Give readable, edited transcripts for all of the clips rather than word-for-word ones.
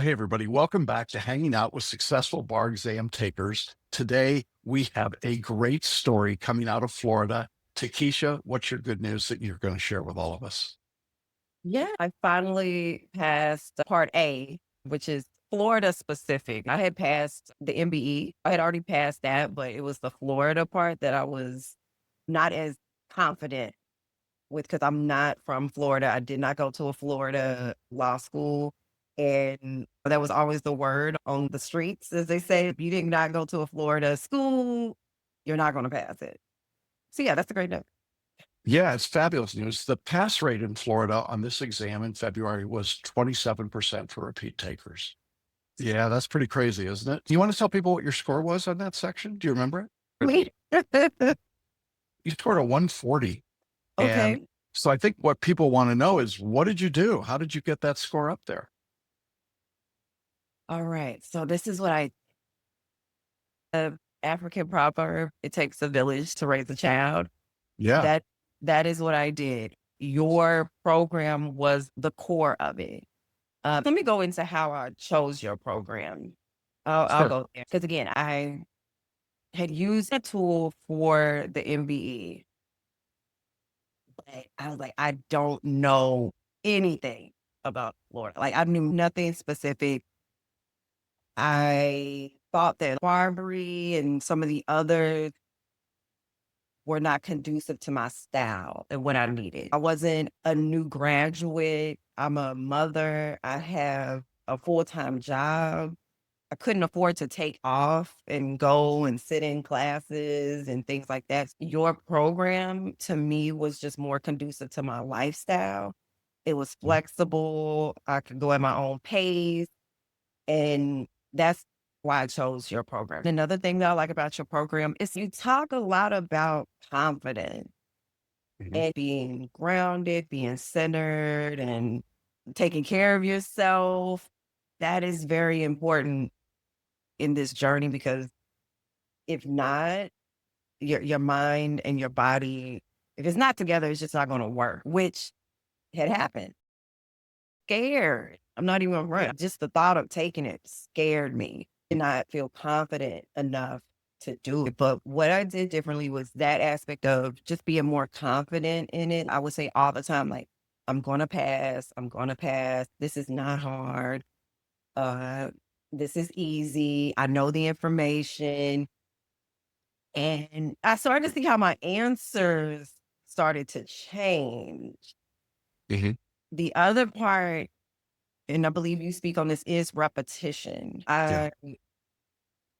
Hey, everybody. Welcome back to Hanging Out with Successful Bar Exam Takers. Today, we have a great story coming out of Florida. TiQuisha, what's your good news that you're going to share with all of us? Yeah, I finally passed part A, which is Florida specific. I had passed the MBE. I had already passed that, but it was the Florida part that I was not as confident with because I'm not from Florida. I did not go to a Florida law school. And that was always the word on the streets, as they say. If you did not go to a Florida school, you're not going to pass it. So, yeah, that's a great note. Yeah, it's fabulous news. The pass rate in Florida on this exam in February was 27% for repeat takers. Yeah, that's pretty crazy, isn't it? Do you want to tell people what your score was on that section? Do you remember it? Wait. You scored a 140. And Okay. so I think what people want to know is what did you do? How did you get that score up there? All right. So, this is what a African proverb, "It takes a village to raise a child." Yeah. That that is what I did. Your program was the core of it. Let me go into how I chose your program. I'll Sure. go there because again, I had used a tool for the MBE, but I was like, I don't know anything about Florida. Like I knew nothing specific. I thought that Barbary and some of the others were not conducive to my style and what I needed. I wasn't a new graduate. I'm a mother. I have a full-time job. I couldn't afford to take off and go and sit in classes and things like that. Your program to me was just more conducive to my lifestyle. It was flexible. I could go at my own pace. And that's why I chose your program. Another thing that I like about your program is you talk a lot about confidence Mhm. and being grounded, being centered, and taking care of yourself. That is very important in this journey because if not, your mind and your body, if it's not together, it's just not going to work, which had happened. Scared. I'm not even right. Just the thought of taking it scared me. Did not feel confident enough to do it. But what I did differently was that aspect of just being more confident in it. I would say all the time, like, I'm gonna pass. I'm gonna pass. This is not hard. Uh, this is easy. I know the information. And I started to see how my answers started to change. Mhm. The other part, and I believe you speak on this, is repetition. Yeah.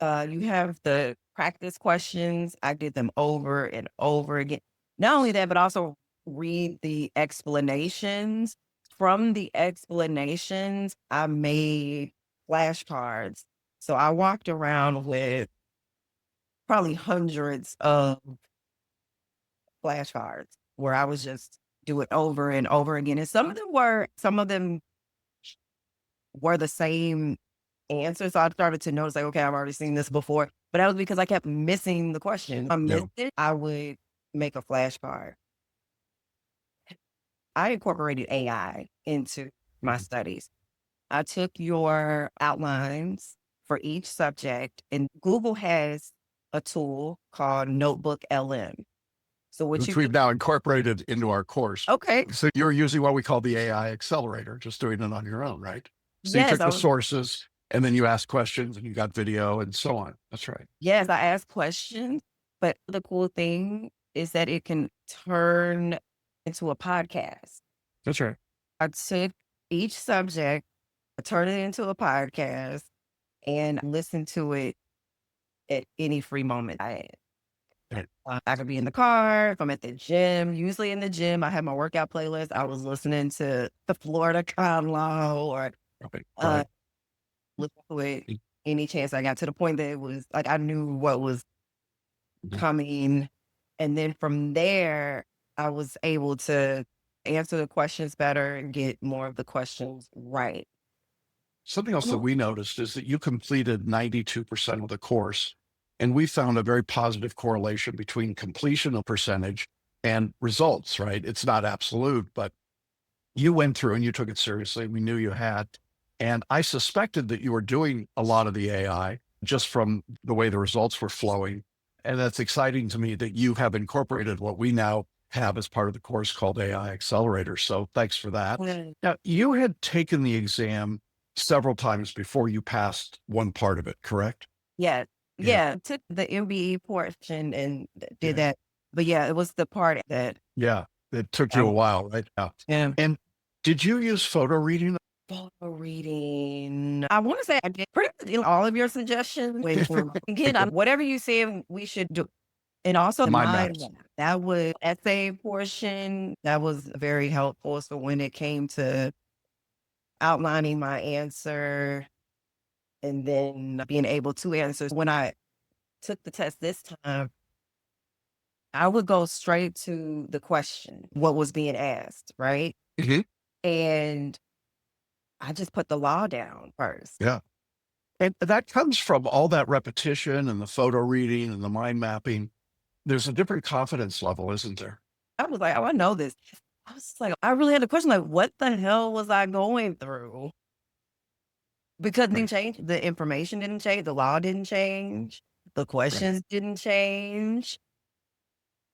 You have the practice questions. I did them over and over again. Not only that, but also read the explanations. From the explanations, I made flashcards. So I walked around with probably hundreds of flashcards where I was just do it over and over again. And some of them were the same answer, so I started to notice, like, okay, I've already seen this before, but that was because I kept missing the question. If I Yeah. missed it, I would make a flashcard. I incorporated AI into my Mhm. studies. I took your outlines for each subject, and Google has a tool called Notebook LM. So what Which you we've do. now incorporated into our course. Okay. So you're using what we call the AI accelerator, just doing it on your own, right? So you Yes, took I the was sources and then you asked questions and you got video and so on. That's right. yes, I asked questions, but the cool thing is that it can turn into a podcast. That's right. I took each subject, I turned it into a podcast, and listen to it at any free moment I had. Right. I could be in the car, if I'm at the gym. Usually in the gym, I have my workout playlist. I was listening to the Florida Con Law or Right. uh, Right. listen to it Mhm. any chance I got to the point that it was like I knew what was coming. And then from there, I was able to answer the questions better and get more of the questions right. Something else that Mhm. we noticed is that you completed 92% of the course, and we found a very positive correlation between completion of percentage and results, right? It's not absolute, but you went through and you took it seriously. We knew you had. And I suspected that you were doing a lot of the AI just from the way the results were flowing. And that's exciting to me that you have incorporated what we now have as part of the course called AI Accelerator. So thanks for that. Mm. Now, you had taken the exam several times before you passed one part of it, correct? Yeah. Yeah. Yeah. Took the MBE portion and did Yeah. that. But yeah, it was the part that Yeah. It took I you a was while, right? Yeah. yeah. And did you use photo reading? Photo reading. I want to say I did pretty much all of your suggestions. Again, whatever you said we should do. And also the Mind mind maps. map. That was essay portion. That was very helpful. So when it came to outlining my answer and then being able to answer, when I took the test this time, I would go straight to the question, what was being asked, right? Mhm. And I just put the law down first. Yeah. And that comes from all that repetition and the photo reading and the mind mapping. There's a different confidence level, isn't there? I was like, oh, I know this. I was just like, I really had a question, like, what the hell was I going through? Because it Right. didn't change. The information didn't change. The law didn't change. The Right. questions didn't change.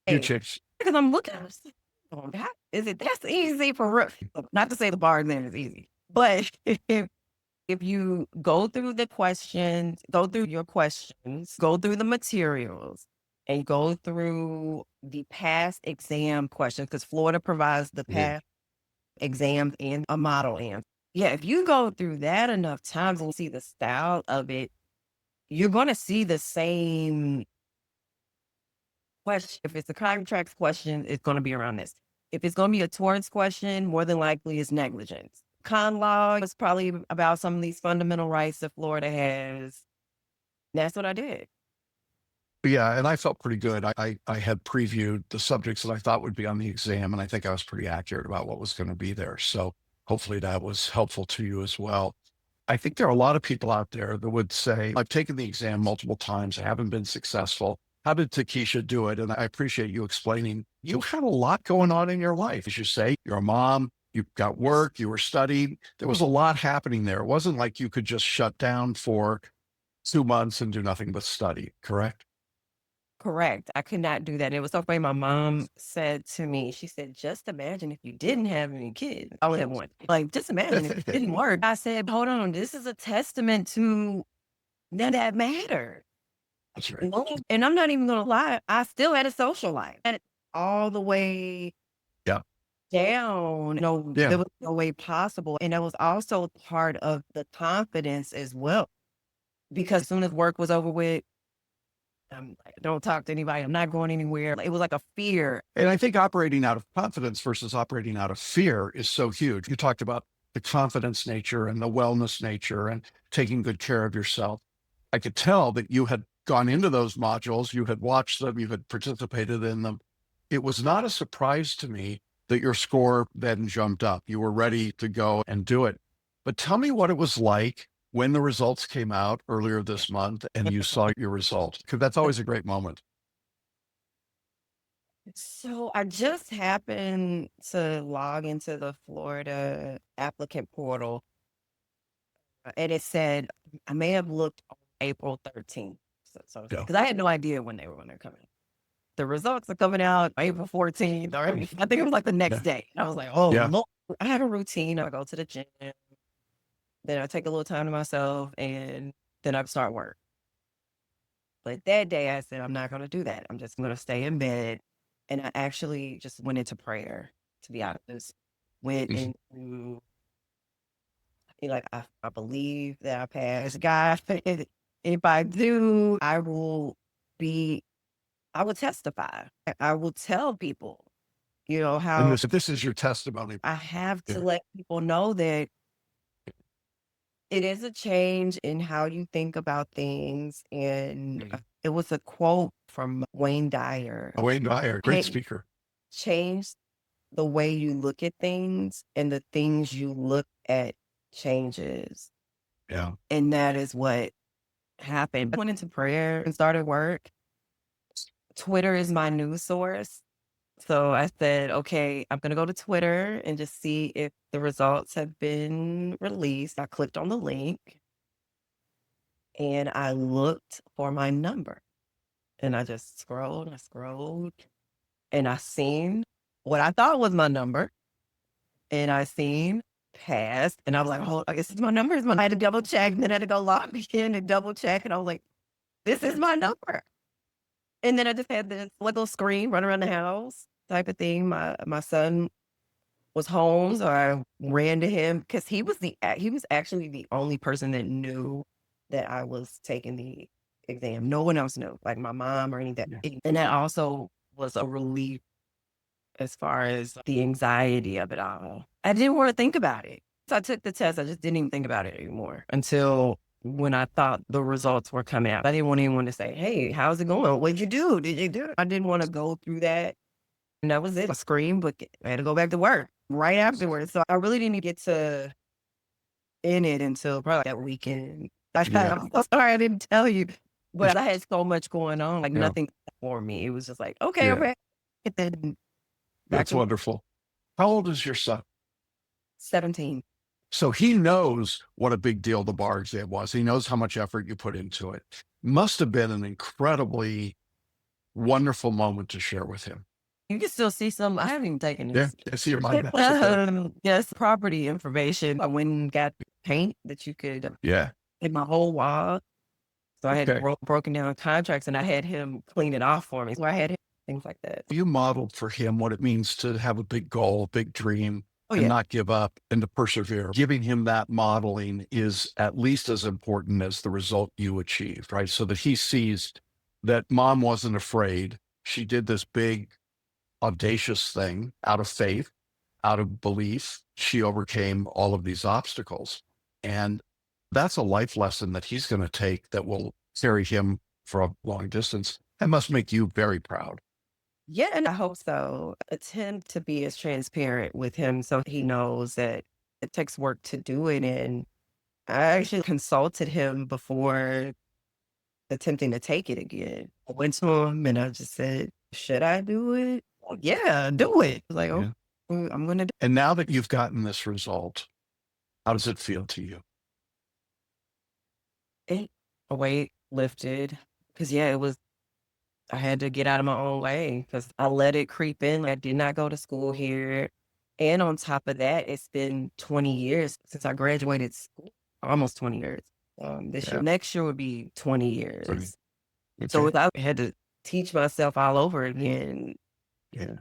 You Hey, changed. because I'm looking, I was like, oh, is it that's easy for real? Not to say the bar then is easy, but if you go through the questions, go through your questions, go through the materials, and go through the past exam questions, because Florida provides the Yeah. past exams and a model answer. Yeah, if you go through that enough times and see the style of it, you're going to see the same question. If it's a contracts question, it's going to be around this. If it's going to be a torts question, more than likely it's negligence. Con law is probably about some of these fundamental rights that Florida has. That's what I did. Yeah, and I felt pretty good. I had previewed the subjects that I thought would be on the exam, and I think I was pretty accurate about what was going to be there. So hopefully that was helpful to you as well. I think there are a lot of people out there that would say, I've taken the exam multiple times, I haven't been successful. How did TiQuisha do it? And I appreciate you explaining. You had a lot going on in your life. As you say, you're a mom, you've got work, you were studying. There was a lot happening there. It wasn't like you could just shut down for 2 months and do nothing but study, correct? Correct. I could not do that. It was so funny. My mom said to me, she said, just imagine if you didn't have any kids. I would have one. Like, just imagine if it didn't work. I said, hold on, this is a testament to none of that mattered. That's right. No, and I'm not even gonna lie, I still had a social life. And all the way Yeah. down, Yeah. there was no way possible. And that was also part of the confidence as well. Because as soon as work was over with, I'm like, don't talk to anybody. I'm not going anywhere. It was like a fear. And I think operating out of confidence versus operating out of fear is so huge. You talked about the confidence nature and the wellness nature and taking good care of yourself. I could tell that you had gone into those modules, you had watched them, you had participated in them. It was not a surprise to me that your score then jumped up. You were ready to go and do it. But tell me what it was like when the results came out earlier this month and you saw your result, because that's always a great moment. So I just happened to log into the Florida applicant portal and it said I may have looked on April 13th. So Yeah. because I had no idea when they were going to come in. The results are coming out April 14th, or I think it was like the next Yeah. day. And I was like, oh, Yeah. Lord. I have a routine. I go to the gym, then I take a little time to myself, and then I start work. But that day I said, I'm not going to do that. I'm just going to stay in bed. And I actually just went into prayer, to be honest. Went Mhm. into, like, I believe that I passed. God, if I do, be, I will testify. I will tell people, And how this is your testimony. I have to Yeah. let people know that it is a change in how you think about things. And Mhm. it was a quote from Wayne Dyer. Wayne Dyer, great Hey, speaker. change the way you look at things, and the things you look at changes. Yeah. And that is what happened. I went into prayer and started work. Twitter is my news source. So I said, okay, I'm going to go to Twitter and just see if the results have been released. I clicked on the link and I looked for my number and I scrolled and I seen what I thought was my number and I seen passed and I was like, hold, I guess it's my number. I had to double check and then I had to go log in and double check. And I was like, this is my number. And then I just had this little screen run around the house type of thing. My son was home, so I ran to him because he was actually the only person that knew that I was taking the exam. No one else knew, like my mom or any that. Yeah. And that also was a relief as far as the anxiety of it all. I didn't want to think about it. So I took the test. I just didn't even think about it anymore until when I thought the results were coming out. I didn't want anyone to say, hey, how's it going? What'd you do? Did you do it? I didn't want to go through that. And that was it. I screamed, but I had to go back to work right afterwards. So I really didn't get to end it until probably that weekend. Yeah. I'm so sorry I didn't tell you. But I had so much going on, like Yeah. nothing for me. It was just like, okay, Yeah. okay. Get that back That's to wonderful. How old is your son? 17. So he knows what a big deal the bar exam was. He knows how much effort you put into it. Must have been an incredibly wonderful moment to share with him. You can still see some. I haven't even taken Yeah. this. I see your mind. That's okay. Yes, property information. I went and got paint that you could Yeah. hit my whole wall. So I had Okay. broken down contracts and I had him clean it off for me. So I had him, things like that. You modeled for him what it means to have a big goal, a big dream, Oh, and yeah. not give up and to persevere. Giving him that modeling is at least as important as the result you achieved, right? So that he sees that mom wasn't afraid. She did this big, audacious thing out of faith, out of belief. She overcame all of these obstacles. And that's a life lesson that he's going to take that will carry him for a long distance. That must make you very proud. Yeah, and I hope so. Attempt to be as transparent with him so he knows that it takes work to do it. And I actually consulted him before attempting to take it again. I went to him and I just said, should I do it? "Oh, yeah, do it." I was like, oh, Yeah. I'm going to do And now that you've gotten this result, how does it feel to you? it. A weight lifted. Cause yeah, I had to get out of my own way because I let it creep in. I did not go to school here. And on top of that, it's been 20 years since I graduated school, almost 20 years. This year, Yeah. next year would be 20 Right. years. So Okay. without, I had to teach myself all over again Yeah.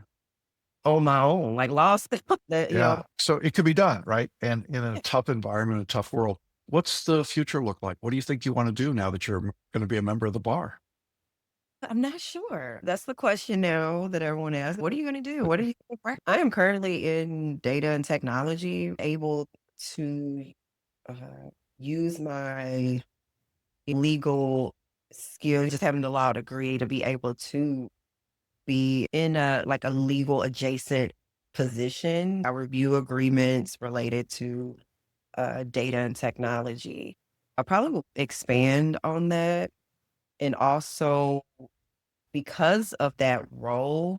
on my own, like lost that, Yeah. So it could be done, right? And in a tough environment, a tough world, what's the future look like? What do you think you want to do now that you're going to be a member of the bar? I'm not sure. That's the question now that everyone asks. What are you going to do? What are you gonna practice? I am currently in data and technology, able to uh, use my legal skills, just having the law degree to be able to be in a like a legal adjacent position. I review agreements related to data and technology. I probably will expand on that. And also because of that role,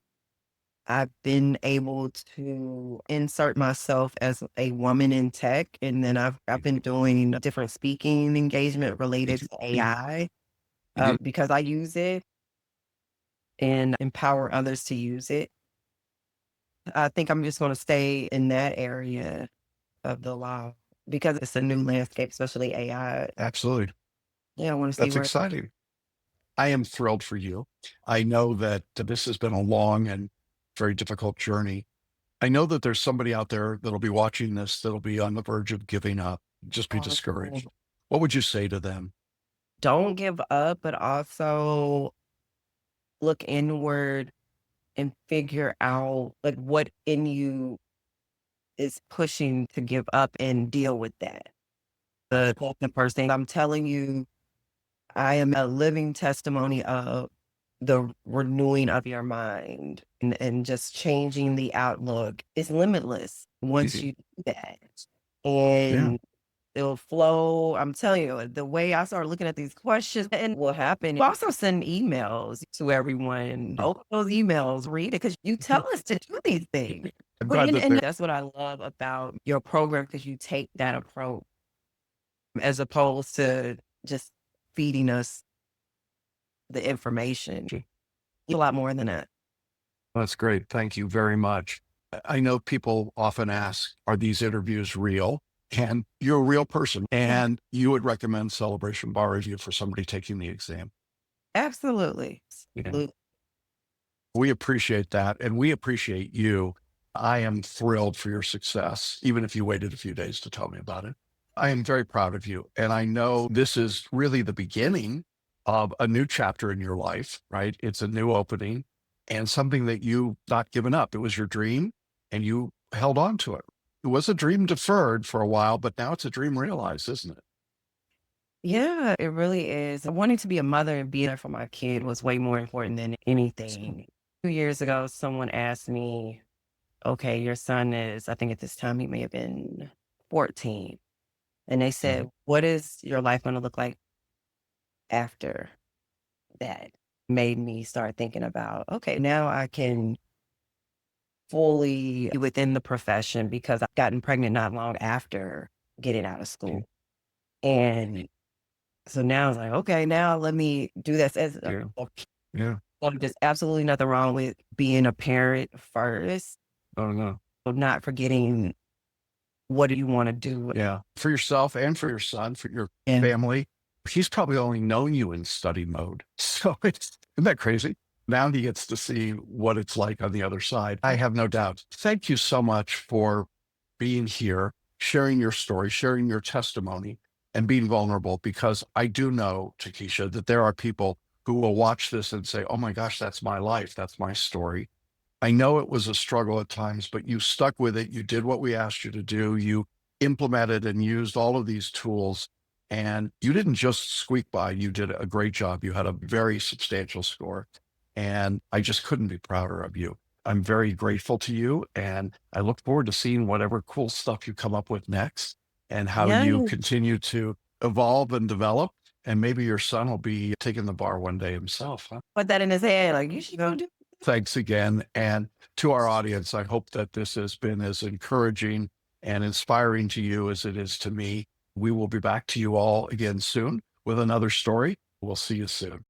I've been able to insert myself as a woman in tech, and then I've been doing different speaking engagement related to AI Mhm. because I use it and empower others to use it. I think I'm just going to stay in that area of the law because it's a new landscape, especially AI. Absolutely. Yeah, I want to see That's where. exciting. I am thrilled for you. I know that this has been a long and very difficult journey. I know that there's somebody out there that'll be watching this that'll be on the verge of giving up, just be discouraged. What would you say to them? Don't give up, but also look inward and figure out like what in you is pushing to give up and deal with that. The first thing I'm telling you, I am a living testimony of the renewing of your mind and just changing the outlook is limitless once Mhm. you do that. Yeah. And It'll flow. I'm telling you, the way I start looking at these questions and what happened. You also send emails to everyone. Open those emails, read it because you tell us to do these things. I'm But glad that and they're that's what I love about your program because you take that approach as opposed to just feeding us the information. A lot more than that. that's great. Thank you very much. I know people often ask, are these interviews real? And you're a real person, and you would recommend Celebration Bar Review for somebody taking the exam. Absolutely. Yeah. Absolutely. We appreciate that, and we appreciate you. I am thrilled for your success, even if you waited a few days to tell me about it. I am very proud of you, and I know this is really the beginning of a new chapter in your life, right? It's a new opening and something that you've not given up. It was your dream, and you held on to it. It was a dream deferred for a while, but now it's a dream realized, isn't it? Yeah, it really is. Wanting to be a mother and be there for my kid was way more important than anything. 2 years ago, someone asked me, okay, your son is, I think at this time he may have been 14. And they Mhm. said, what is your life going to look like after that? Made me start thinking about, okay, now I can fully be within the profession because I've gotten pregnant not long after getting out of Okay. school. And so now it's like, okay, now let me do this as a, Yeah. Yeah. there's absolutely nothing wrong with being a parent first, Oh, no. but not forgetting what do you want to do. Yeah. For yourself and for your son, for your And family. He's probably only known you in study mode. So isn't that crazy? Now he gets to see what it's like on the other side. I have no doubt. Thank you so much for being here, sharing your story, sharing your testimony, and being vulnerable because I do know, TiQuisha, that there are people who will watch this and say, oh my gosh, that's my life. That's my story. I know it was a struggle at times, but you stuck with it. You did what we asked you to do. You implemented and used all of these tools, and you didn't just squeak by. You did a great job. You had a very substantial score, and I just couldn't be prouder of you. I'm very grateful to you, and I look forward to seeing whatever cool stuff you come up with next and how yeah, you continue to evolve and develop. And maybe your son will be taking the bar one day himself, huh? put that in his head. Like, you should go do. Thanks again. And to our audience, I hope that this has been as encouraging and inspiring to you as it is to me. We will be back to you all again soon with another story. We'll see you soon.